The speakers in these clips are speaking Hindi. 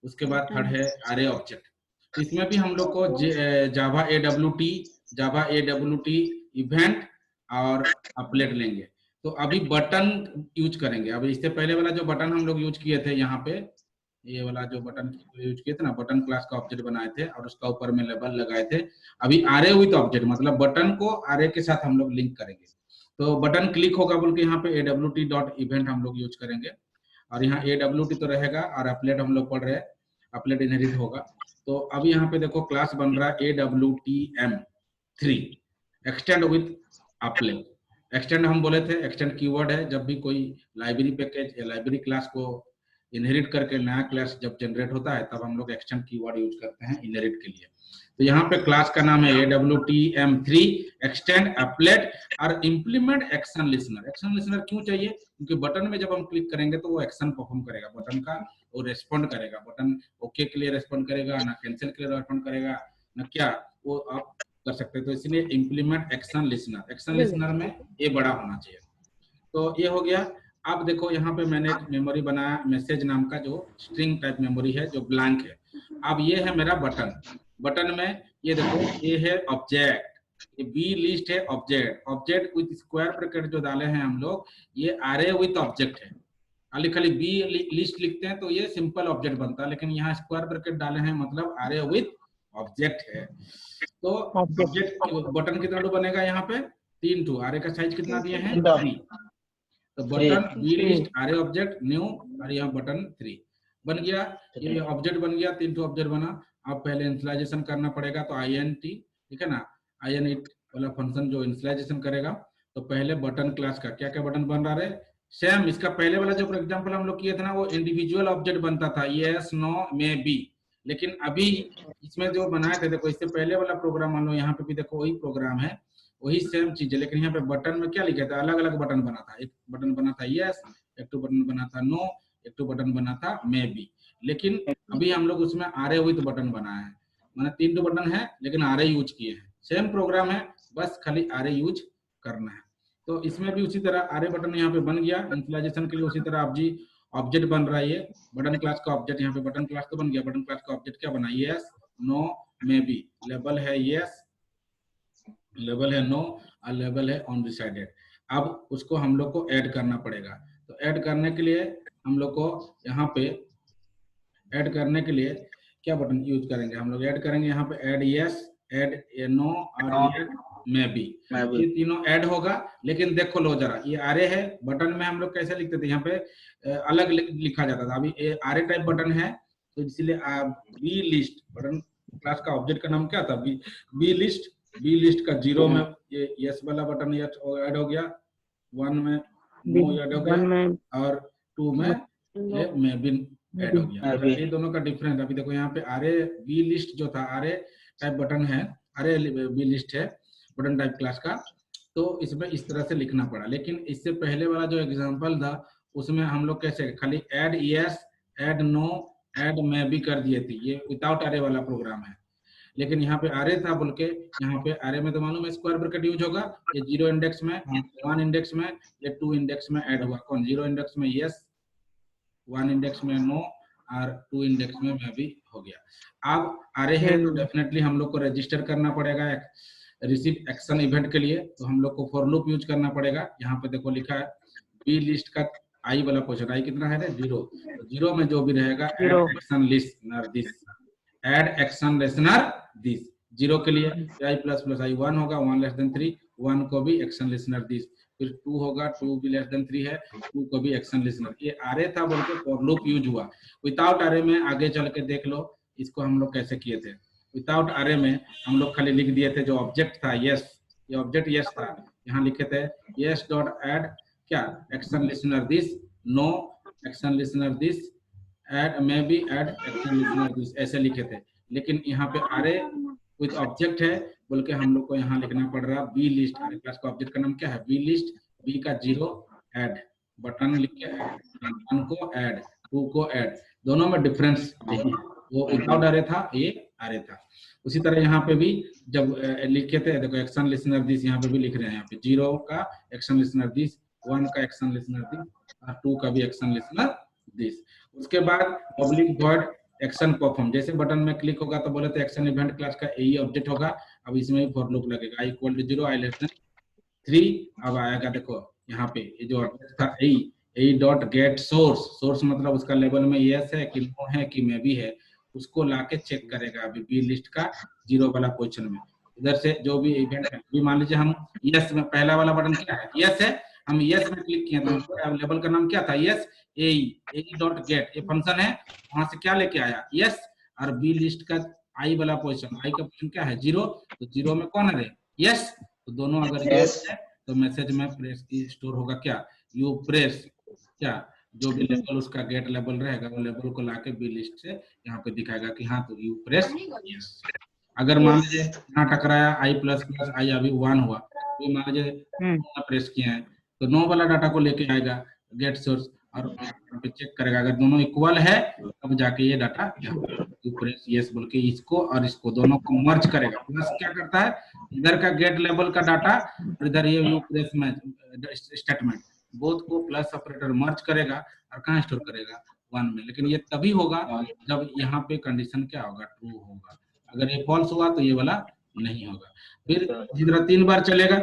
उसके बाद थर्ड है आरे ऑब्जेक्ट। तो इसमें भी हम लोग को जावा AWT इवेंट और अपलेट लेंगे। तो अभी बटन यूज करेंगे। अभी इससे पहले वाला जो बटन हम लोग यूज किए थे यहाँ पे, ये वाला जो बटन यूज किए थे ना, बटन क्लास का ऑब्जेक्ट बनाए थे और उसका ऊपर में लेबल लगाए थे। अभी आरे विथ ऑब्जेक्ट मतलब बटन को आरे के साथ हम लोग लिंक करेंगे। तो बटन क्लिक होगा बोल के यहाँ पे AWT.event हम लोग यूज करेंगे और यहाँ AWT तो रहेगा और अपलेट हम लोग पढ़ रहे हैं, अपलेट इनहेरिट होगा। तो अभी यहाँ पे देखो क्लास बन रहा है AWTM3 एक्सटेंड विथ अपलेट। एक्सटेंड हम बोले थे, एक्सटेंड कीवर्ड है। जब भी कोई लाइब्रेरी पैकेज या लाइब्रेरी क्लास को इनहेरिट करके नया क्लास जब जनरेट होता है तब हम लोग एक्सटेंड कीवर्ड यूज करते हैं इनहेरिट के लिए। तो यहाँ पे क्लास का नाम है AWTM3 एक्सटेंड अपलेट और implement action listener. Action listener क्यों चाहिए? क्योंकि बटन में जब हम क्लिक करेंगे तो वो एक्शन परफॉर्म करेगा, बटन का वो रेस्पॉन्ड करेगा। बटन ओके के लिए रेस्पॉन्ड करेगा, ना कैंसिल के लिए रेस्पॉन्ड करेगा, ना क्या वो आप कर सकते हैं। तो इसलिए implement action listener, action listener में ये बड़ा होना चाहिए। तो ये हो गया। अब देखो यहाँ पे मैंने एक मेमोरी बनाया मैसेज नाम का, जो स्ट्रिंग टाइप मेमोरी है, जो ब्लैंक है। अब ये है मेरा बटन। बटन में ये देखो, ये है ऑब्जेक्ट, ये बी लिस्ट है object. Object with square bracket जो डाले हैं हम लोग, ये आरे विथ ऑब्जेक्ट है। खाली खाली बी लिस्ट लिखते हैं तो ये सिंपल ऑब्जेक्ट बनता है, लेकिन यहाँ स्क्वायर ब्रैकेट डाले हैं मतलब आरे विथ ऑब्जेक्ट है। तो ऑब्जेक्ट बटन कितना टू बनेगा? यहाँ पे 3 टू। आरे का साइज कितना दिए हैं? 3। तो बटन बी लिस्ट आरे ऑब्जेक्ट न्यू और यहाँ बटन 3 बन गया। ये ऑब्जेक्ट बन गया, 3 टू ऑब्जेक्ट बना। अब पहले इनिशियलाइजेशन करना पड़ेगा, तो INT, ठीक है ना, INT वाला फंक्शन जो इनिशियलाइजेशन करेगा। तो पहले बटन क्लास का क्या क्या बटन बन रहा है सेम। इसका पहले वाला जो फॉर एग्जांपल हम लोग किए थे ना, वो इंडिविजुअल ऑब्जेक्ट बनता था, यस नो मे बी। लेकिन अभी इसमें जो बनाए थे, देखो इससे पहले वाला प्रोग्राम मान लो, यहाँ पे भी देखो वही प्रोग्राम है, वही सेम चीज है। लेकिन यहाँ पे बटन में क्या लिखा था? अलग अलग बटन बना था। एक बटन बना था यस, एक तो बटन बना था नो, एक तो बटन बना था मे बी। लेकिन अभी हम लोग उसमें आरे विथ बटन बनाया है, मैंने 3 तो बटन है लेकिन आरे यूज किए हैं। सेम प्रोग्राम है, बस खाली आरे यूज करना है। तो इसमें भी उसी तरह आरे बटन यहाँ पे बन गया इनिशियलाइजेशन के लिए। उसी तरह आप जी ऑब्जेक्ट बन रहा है, ये बटन क्लास का ऑब्जेक्ट। यहाँ पे बटन क्लास तो बन गया, बटन क्लास का ऑब्जेक्ट क्या बना? Yes no maybe. Label है यस, लेबल है नो और लेबल है ऑन डिसाइडेड। अब उसको हम लोग को ऐड करना पड़ेगा। तो ऐड करने के लिए हम लोग को यहाँ पे ऐड करने के लिए क्या बटन यूज करेंगे? हम लोग ऐड करेंगे यहाँ पे ऐड यस, ऐड नो और ऐड मे बी। ये तीनों ऐड होगा। लेकिन देखो लो जरा, ये आरे है। बटन में हम लोग कैसे लिखते थे? यहाँ पे अलग लिखा जाता था। अभी आरे टाइप बटन है, तो इसलिए बी लिस्ट बटन क्लास का ऑब्जेक्ट का नाम क्या था? B list. बी लिस्ट का 0 में ये यस वाला बटन ऐड हो गया, 1 में नो ऐड हो गया और 2 में ये मे बी ऐड हो गया। ये दोनों का डिफरेंस अभी देखो। यहाँ पे आरे बी लिस्ट जो था, आरे टाइप बटन है, आरे बी लिस्ट है बटन टाइप क्लास का। तो इसमें इस तरह से लिखना पड़ा। लेकिन इससे पहले वाला जो एग्जांपल था, उसमें हम लोग कैसे खाली add yes, add no, add maybe कर दिए थे। ये विदाउट आरे वाला प्रोग्राम है। लेकिन यहाँ पे आरे था बोल के, यहाँ पे आरे में तो मालूम है स्क्वायर ब्रैकेट यूज होगा। ये 0 इंडेक्स में, 1 इंडेक्स में, ये 2 इंडेक्स में ऐड हुआ। कौन? 0 इंडेक्स में यस, 1 इंडेक्स में नो और 2 इंडेक्स में मे भी हो गया। अब आरे है तो डेफिनेटली हम लोग को रजिस्टर करना पड़ेगा रिसीव एक्शन इवेंट के लिए। तो हम लोग को फॉर लूप यूज करना पड़ेगा। यहाँ पे देखो लिखा है बी लिस्ट का आई वाला पोजीशन, आई कितना है? 0। तो 0 में जो भी रहेगा add action listener this, add action listener this. 0 के लिए i प्लस प्लस i 1 होगा, 1 लेस देन 3, 1 को भी एक्शन लिसनर दिस। फिर 2 होगा, 2 भी लेस देन 3 है, 2 को भी एक्शन लिसनर। ये आरे था बोल के फॉर लूप यूज हुआ। विदाउट आरे में आगे चल के देख लो इसको हम लोग कैसे किए थे। विदाउट आरे में हम लोग खाली लिख दिए थे जो ऑब्जेक्ट था यस, ये ऑब्जेक्ट यस था, यहाँ लिखे थे यस डॉट ऐड क्या? Action listener this, no action listener this, add maybe add action listener this, ऐसे लिखे थे। लेकिन यहाँ पे आरे विद ऑब्जेक्ट है बोल के हम लोग को यहाँ लिखना पड़ रहा बी लिस्ट। आरे क्लास का ऑब्जेक्ट का नाम क्या है? B list. बी का 0 ऐड, बटन लिख के ऐड, 1 को ऐड, 2 को ऐड। दोनों में डिफरेंस यही है, वो विदाउट आरे था, ये आरे था। उसी तरह यहाँ पे भी जब लिखे थे, देखो एक्शन लिसनर दिस यहाँ पे भी लिख रहे हैं। यहाँ पे 0 का एक्शन लिसनर दिस, 1 का एक्शन लिसनर दिस और 2 का भी एक्शन लिसनर दिस। उसके बाद पब्लिक वॉइड एक्शन परफॉर्म, जैसे बटन में क्लिक होगा तो बोले तो एक्शन इवेंट क्लास का यही ऑब्जेक्ट होगा। अब इसमें भी फॉर लूप लगेगा, i = 0, i <3। अब आएगा देखो यहाँ पे ये जो ऑब्जेक्ट था a dot gate source, source मतलब उसका लेवल में यस है कि नो है कि मे भी है, उसको लाके चेक करेगा अभी बी लिस्ट का 0 वाला पोजीशन में। इधर से जो भी इवेंट है, अभी मान लीजिए हम यस में, पहला वाला बटन क्या है, यस है, हम यस में क्लिक किए तो लेवल का नाम क्या था, यस ए डॉट गेट, ये फंक्शन है, वहां से क्या लेके आया यस, और बी लिस्ट का आई वाला पोजीशन, आई का पोजीशन क्या है 0, तो 0 में कौन है यस, तो दोनों अगर यस है तो मैसेज में प्रेस की स्टोर होगा क्या, यू प्रेस, क्या जो भी लेवल उसका गेट लेवल रहेगा वो लेवल को लाके बी लिस्ट से यहाँ पे दिखाएगा कि हाँ तो यू प्रेस यस। अगर मान लीजिए यहाँ टकराया i प्लस प्लस आई अभी 1 हुआ, तो मान लीजिए प्रेस किए हैं तो 9 वाला डाटा को लेके आएगा गेट सोर्स और यहाँ पे चेक करेगा, अगर दोनों इक्वल है तब जाके ये डाटा यू प्रेस यस बोल के इसको और इसको दोनों को मर्ज करेगा। प्लस क्या करता है, इधर का गेट लेवल का डाटा और इधर ये यू प्रेस में स्टेटमेंट, बोथ को प्लस ऑपरेटर मर्ज करेगा और कहाँ स्टोर करेगा 1 में। लेकिन ये तभी होगा जब यहाँ पे कंडीशन क्या होगा, ट्रू होगा, अगर ये फॉल्स हुआ तो ये वाला नहीं होगा। फिर इसी तरह 3 बार चलेगा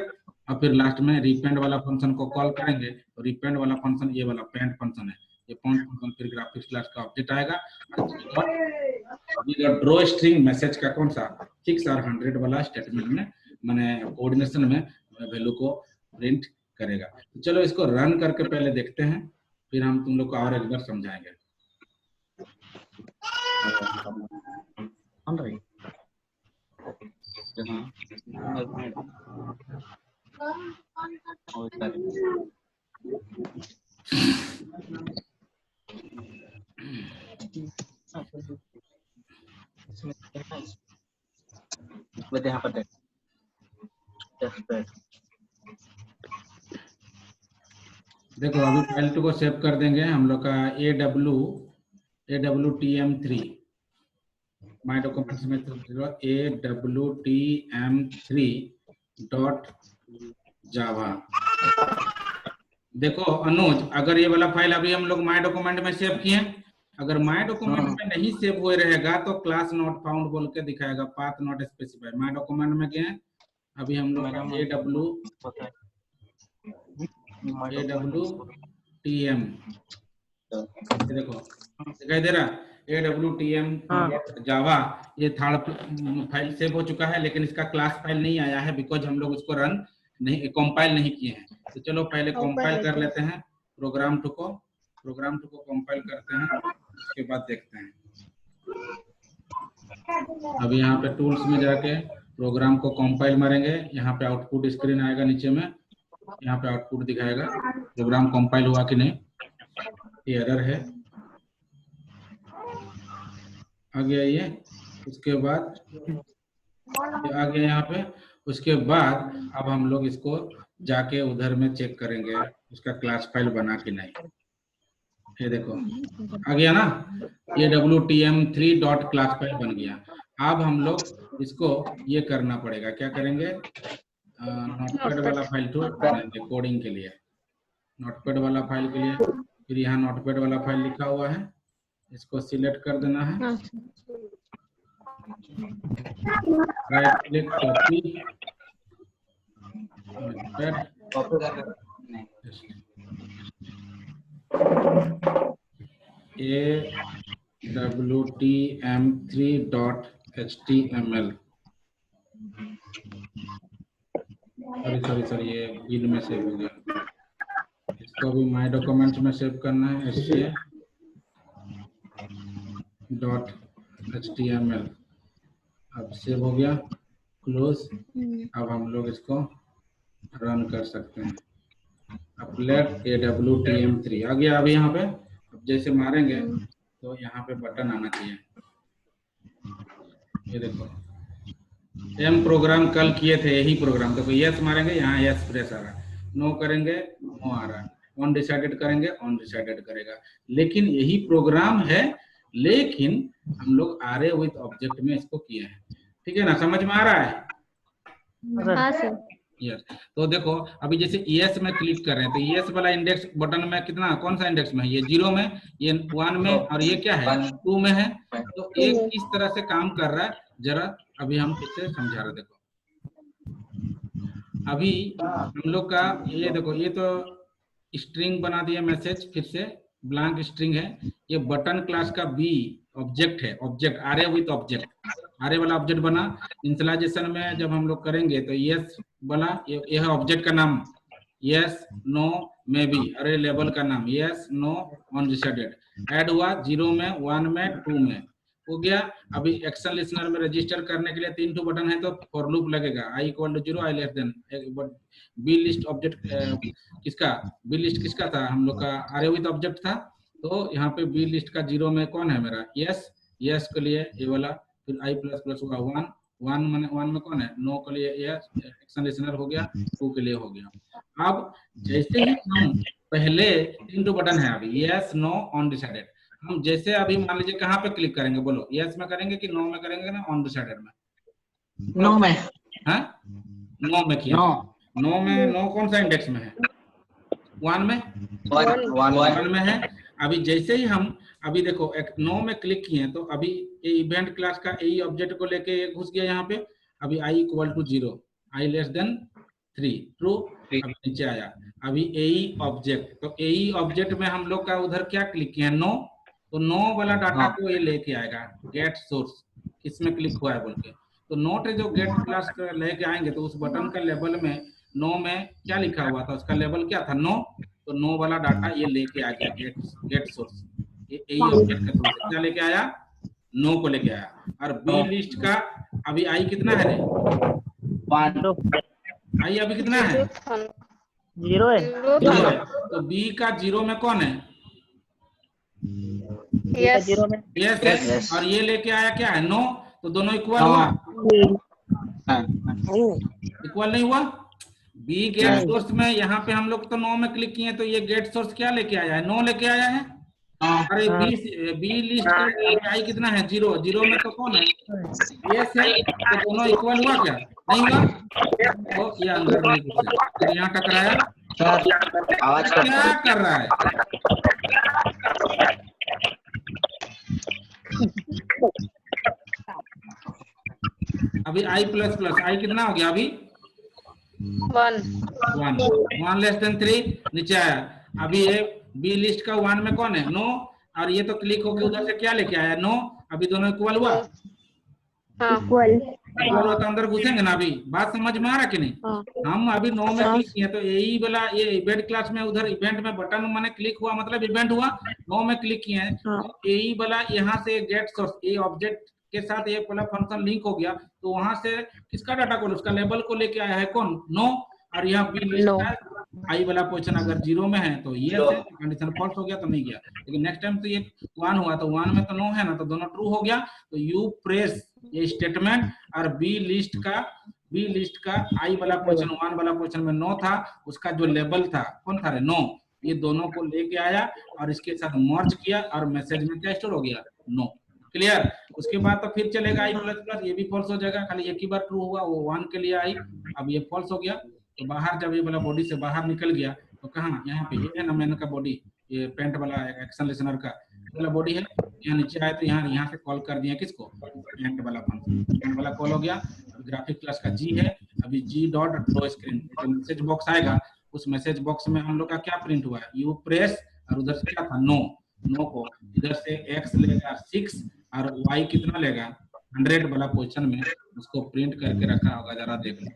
और फिर लास्ट में रिपेंड वाला फंक्शन को कॉल करेंगे, तो रिपेंड वाला फंक्शन ये वाला पेंट फंक्शन है, ये पेंट फंक्शन फिर ग्राफिक्स क्लास का ऑब्जेक्ट आएगा और ड्रॉ स्ट्रिंग मैसेज का कौन सा 6 और 100 वाला स्टेटमेंट में माने कोऑर्डिनेशन में वैल्यू को प्रिंट करेगा। तो चलो इसको रन करके पहले देखते हैं, फिर हम तुम लोग को और एक बार समझाएंगे। देखो अभी फाइल 2 को सेव कर देंगे हम लोग का awtm3 माय डॉक्यूमेंट्स में awtm3 डॉट जावा। देखो अनुज, अगर ये वाला फाइल अभी हम लोग माय डॉक्यूमेंट में सेव किए, अगर माय डॉक्यूमेंट में नहीं सेव हुए रहेगा तो क्लास नॉट फाउंड बोल के दिखाएगा, path not specified. My document में गए, अभी हम लोग awtm देखो दिखाई दे रहा awtm जावा, ये थर्ड फाइल सेव हो चुका है, लेकिन इसका क्लास फाइल नहीं आया है बिकॉज हम लोग उसको रन नहीं कंपाइल नहीं किए हैं। तो चलो पहले कंपाइल कर लेते हैं प्रोग्राम 2 को कंपाइल करते हैं, उसके बाद देखते हैं। अभी यहाँ पे टूल्स में जाके प्रोग्राम को कंपाइल मारेंगे, यहाँ पे आउटपुट स्क्रीन आएगा नीचे में, यहाँ पे आउटपुट दिखाएगा प्रोग्राम कंपाइल हुआ कि नहीं, ये एरर है आ गया ये। उसके बाद आ गया यहाँ पे, उसके बाद अब हम लोग इसको जाके उधर में चेक करेंगे उसका क्लास फाइल बना कि नहीं। ये देखो आ गया ना, ये awtm3 डॉट क्लास फाइल बन गया। अब हम लोग इसको ये करना पड़ेगा, क्या करेंगे, नोटपैड वाला फाइल टू कोडिंग के लिए, नोटपैड वाला फाइल के लिए, फिर यहाँ नोटपैड वाला फाइल लिखा हुआ है, इसको सिलेक्ट कर देना है, right click copy, awtm3.html, sorry ये बिल में सेव हो गया, इसको भी माय डॉक्यूमेंट्स में सेव करना है, sca.html। अब सेव हो गया, क्लोज। अब हम लोग इसको रन कर सकते हैं, अपलेट awtm3 आ गया। अभी यहाँ पे अब जैसे मारेंगे तो यहाँ पे बटन आना चाहिए, ये देखो एम प्रोग्राम कल किए थे यही प्रोग्राम, देखो यस मारेंगे यहाँ यस प्रेस आ रहा है, नो करेंगे नो आ रहा है, ऑन डिसाइडेड करेंगे ऑन डिसाइडेड करेगा, लेकिन यही प्रोग्राम है, लेकिन हम लोग आरे विथ ऑब्जेक्ट में इसको किए हैं। ठीक है ना, समझ में आ रहा है? हाँ सर। यस। तो देखो अभी जैसे ES में क्लिक कर रहे हैं तो ES वाला इंडेक्स बटन में कितना, कौन सा इंडेक्स में है, ये 0 में, ये 1 में, और ये क्या है 2 में है। तो एक किस तरह से काम कर रहा है जरा अभी हम इसे समझा रहे। देखो अभी हम लोग का ये देखो, ये तो स्ट्रिंग बना दिया मैसेज, फिर से ब्लैंक स्ट्रिंग है। ये बटन क्लास का बी ऑब्जेक्ट है, ऑब्जेक्ट आरे विथ ऑब्जेक्ट, आरे वाला ऑब्जेक्ट बना। इनिशियलाइजेशन में जब हम लोग करेंगे तो यस बना, ये है ऑब्जेक्ट का नाम, यस नो मे बी, अरे लेबल का नाम यस नो अनडिसाइडेड। ऐड हुआ 0 में, 1 में, 2 में हो गया। अभी एक्शन लिसनर में रजिस्टर करने के लिए 3 ठो बटन है तो फॉर लूप लगेगा, i = 0, i less than. B list object किसका, बी लिस्ट किसका था, हम लोग का आरे विथ ऑब्जेक्ट था। तो यहाँ पे बी लिस्ट का 0 में कौन है मेरा, यस, यस के लिए ये वाला, फिर i++ हुआ 1, 1 में कौन है, नो के लिए यस, एक्शन लिसनर हो गया, 2 के लिए हो गया। अब जैसे ही हम पहले 3 ठो बटन है अभी, यस नो अनडिसाइडेड, हम जैसे अभी मान लीजिए कहाँ पे क्लिक करेंगे, बोलो यस में करेंगे कि नो में करेंगे ना अनडिसाइडेड में, नो में, हाँ नो में किया, नो में, नो कौन सा इंडेक्स में है, 1 में, 1 में है। अभी जैसे ही हम अभी देखो एक नो में क्लिक किए तो अभी ये इवेंट क्लास का यही ऑब्जेक्ट को लेके ये घुस गया यहाँ पे। अभी i = 0, i less then 3, true. अभी नीचे आया, अभी यही ऑब्जेक्ट, तो यही ऑब्जेक्ट में हम लोग का उधर क्या क्लिक किया, नो, तो नो वाला डाटा को ये लेके आएगा गेट सोर्स, किसमें क्लिक हुआ है बोल के। तो नोट जो गेट क्लास लेके आएंगे तो उस बटन का लेबल में नो में क्या लिखा हुआ था, उसका लेबल क्या था, नो। तो नो वाला डाटा ये लेके आ गया गेट सोर्स, यही ऑब्जेक्ट के थ्रू से क्या लेके आया, नो को लेके आया। और बी लिस्ट का अभी आई कितना है रे, आई अभी कितना है, 0 है, 0 है। तो बी का 0 में कौन है, यस, यस, और ये लेके आया क्या है, नो। तो दोनों इक्वल हुआ, इक्वल नहीं हुआ। बी गेट सोर्स में यहाँ पे हम लोग तो नो में क्लिक किए तो ये गेट सोर्स क्या लेके आया है, नो लेके आया है। अरे बी लिस्ट का आई कितना है, 0, 0 में तो कौन है, यस है। तो दोनों इक्वल हुआ क्या, नहीं हुआ। तो ये अंदर नहीं घुसे, फिर यहाँ टकराया, आवाज क्या कर रहा है, अभी i++, आई कितना हो गया अभी 1 लेस देन 3, नीचे आया। अभी ये बी लिस्ट का 1 में कौन है, नो, और ये तो क्लिक होके उधर से क्या लेके आया, नो। अभी दोनों इक्वल हुआ, इक्वल हुआ तो अंदर घुसेंगे ना। अभी बात समझ में आ रहा कि नहीं। हम अभी नो में क्लिक किए तो यही वाला ये इवेंट क्लास में उधर इवेंट में बटन माने क्लिक हुआ मतलब इवेंट हुआ, नो में क्लिक किए हैं यही वाला यहाँ से गेट सोर्स, ये ऑब्जेक्ट के साथ ये वाला फंक्शन लिंक हो गया। तो वहां से किसका डाटा को, उसका लेबल को लेके आया है कौन, नो। और यहाँ बी लिस्ट का आई वाला पोजीशन अगर 0 में है तो ये है, कंडीशन फॉल्स हो गया तो नहीं गया। लेकिन नेक्स्ट टाइम तो ये 1 हुआ तो 1 में तो नो है ना, तो दोनों ट्रू हो गया। तो यू प्रेस ये स्टेटमेंट और बी लिस्ट का आई वाला पोजीशन 1 वाला पोजीशन में नो था, उसका जो लेबल था कौन था, नो। ये दोनों को लेके आया और इसके साथ मर्ज किया और मैसेज में क्या स्टोर हो गया, नो। क्लियर। उसके बाद तो फिर चलेगा i++, ये भी फॉल्स हो जाएगा, खाली एक ही बार ट्रू हुआ, वो 1 के लिए आई, अब ये फॉल्स हो गया। तो बाहर जब ये वाला बॉडी से बाहर निकल गया तो कहाँ, यहाँ पे ये है ना मैन का बॉडी, ये पेंट वाला एक्शन लिसनर का वाला बॉडी है। यहाँ नीचे आए तो यहाँ से कॉल कर दिया किसको, पेंट वाला फंक्शन, पेंट वाला कॉल हो गया। ग्राफिक क्लास का जी है, अभी जी डॉट ड्रॉ स्क्रीन, जो मैसेज बॉक्स आएगा उस मैसेज बॉक्स में हम लोग का क्या प्रिंट हुआ है, यू प्रेस, और उधर से क्या था, नो। नो को इधर से x लेगा 6 और y कितना लेगा 100 वाला पोजीशन में, उसको प्रिंट करके रखा होगा, जरा देख लो।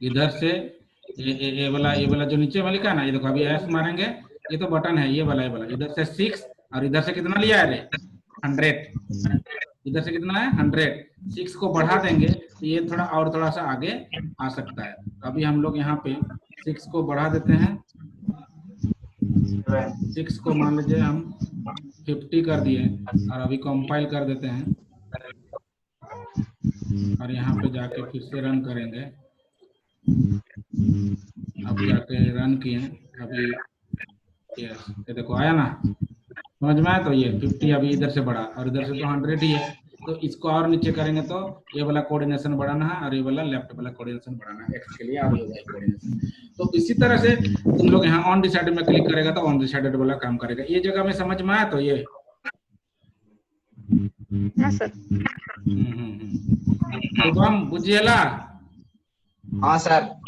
इधर से ये वाला जो नीचे वाली का ना, ये देखो अभी एस मारेंगे, ये तो बटन है, ये वाला इधर से 6 और इधर से कितना लिया है रे 100, इधर से कितना है 100, 6 को बढ़ा देंगे तो ये थोड़ा सा आगे आ सकता है। तो अभी हम लोग यहाँ पे 6 को बढ़ा देते हैं, 6 को मान लीजिए हम 50 कर दिए और अभी कंपाइल कर देते हैं और यहाँ पे जाके फिर से रन करेंगे। अब जाके रन किए अभी, ये देखो आया ना, समझ में आया? तो ये 50 अभी इधर से बढ़ा और इधर से तो 100 ही है, तो इसको और नीचे करेंगे तो ये वाला कोऑर्डिनेशन बढ़ाना है और ये वाला लेफ्ट वाला कोऑर्डिनेशन बढ़ाना है एक्स के लिए और ये वाला कोऑर्डिनेशन। तो इसी तरह से तुम लोग यहाँ ऑन डिसाइडेड में क्लिक करेगा तो ऑन डिसाइडेड वाला काम करेगा। ये जगह में समझ में आया? तो ये हाँ सर। शुभम बुझिएला? हाँ सर।